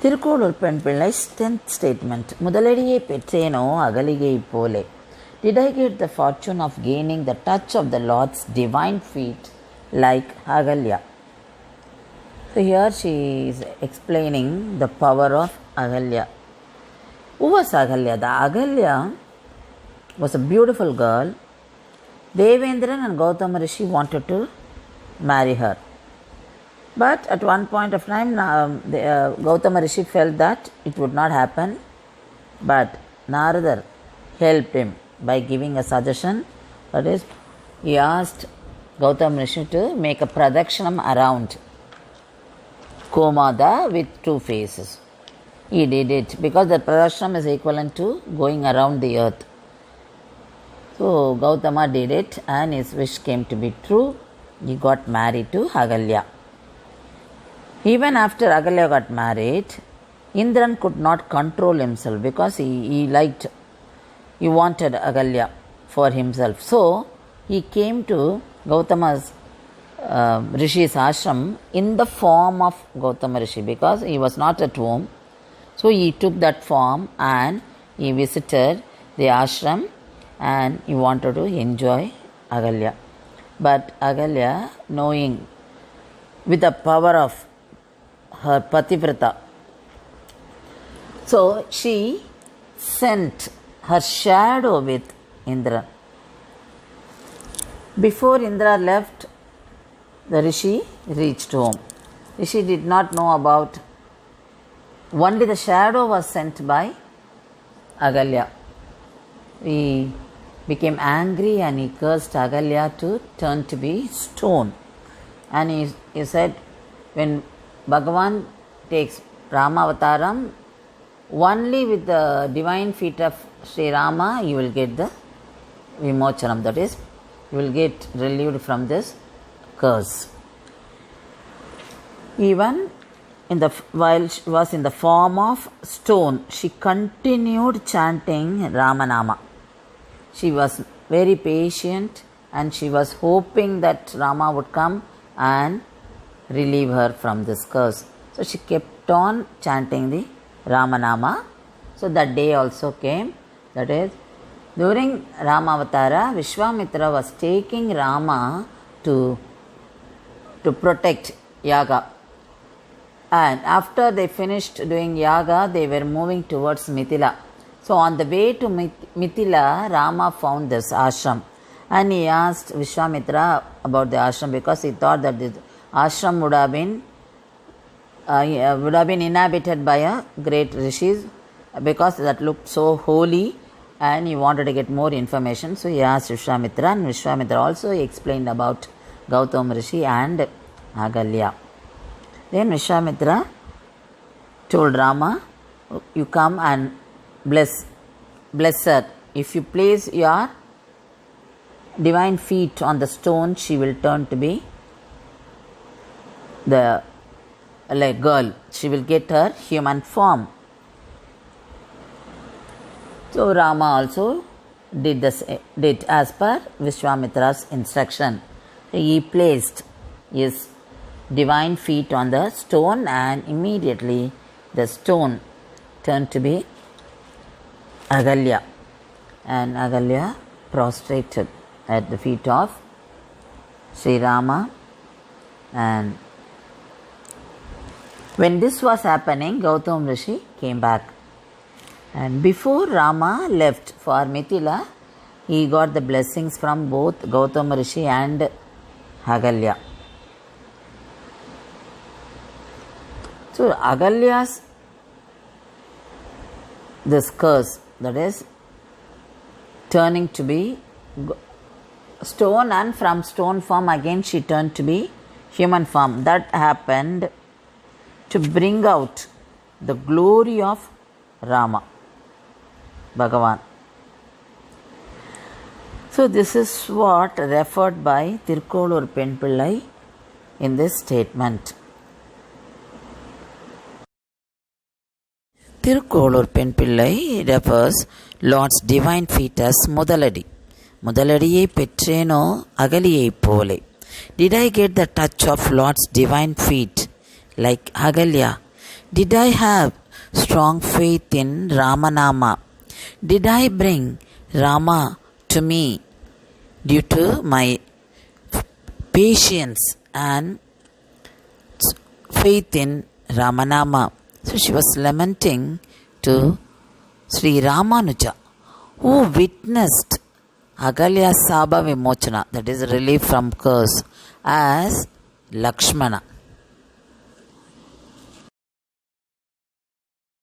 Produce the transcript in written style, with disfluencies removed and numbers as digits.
திருக்கோளூர் பெண் பிள்ளை's 10th statement. முதலடியை பெற்றேனோ அகலிகை போலே. Did I get the fortune of gaining the touch of the Lord's divine feet like Agalya? So here she is explaining the power of Agalya. Who was Agalya? The Agalya was a beautiful girl. Devendran and Gautama Rishi wanted to marry her. But at one point of time, Gautama Rishi felt that it would not happen. But Narada helped him by giving a suggestion. That is, he asked Gautama Rishi to make a pradakshanam around Komada with 2 faces. He did it because the pradakshanam is equivalent to going around the earth. So Gautama did it and his wish came to be true. He got married to Agalya. Even after Agalya got married, Indran could not control himself because he wanted Agalya for himself. So he came to Gautama's Rishi's ashram in the form of Gautama Rishi because he was not at home. So he took that form and he visited the ashram and he wanted to enjoy Agalya. But Agalya, knowing with the power of her Pativrata, so she sent her shadow with Indra. Before Indra left, the Rishi reached home. Rishi did not know about, only the shadow was sent by Agalya. He became angry and he cursed Agalya to turn to be stone. And he said, when Bhagavan takes Rama Avataram, only with the divine feet of Sri Rama you will get the Vimochanam, that is, you will get relieved from this curse. Even while she was in the form of stone, she continued chanting Ramanama. She was very patient and she was hoping that Rama would come and relieve her from this curse. So she kept on chanting the Ramanama. So that day also came. That is, during Ramavatara, Vishwamitra was taking Rama to protect Yaga. And after they finished doing Yaga, they were moving towards Mithila. So on the way to Mithila, Rama found this ashram. And he asked Vishwamitra about the ashram because he thought that the ashram would have been inhabited by a great rishis because that looked so holy and he wanted to get more information. So he asked Vishwamitra, and Vishwamitra also explained about Gautama Rishi and Agalya. Then Vishwamitra told Rama, you come and bless her. If you place your divine feet on the stone, she will turn to be the girl. She will get her human form. So Rama also did as per Vishwamitra's instruction. He placed his divine feet on the stone and immediately the stone turned to be Agalya. And Agalya prostrated at the feet of Sri Rama. And when this was happening, Gautama Rishi came back. And before Rama left for Mithila, he got the blessings from both Gautama Rishi and Agalya. So Agalya's this curse, that is turning to be stone, and from stone form again she turned to be human form, that happened to bring out the glory of Rama, Bhagavan. So this is what referred by Tirkolur Pen Pillai in this statement. Tirkolur Pen Pillai refers Lord's divine feet as Mudaladi. Mudaladiye petreno agaliye pole. Did I get the touch of Lord's divine feet like Agalya? Did I have strong faith in Ramanama? Did I bring Rama to me due to my patience and faith in Ramanama? So she was lamenting to Sri Ramanuja, who witnessed Agalya Saba Vimochana, that is relief from curse, as Lakshmana.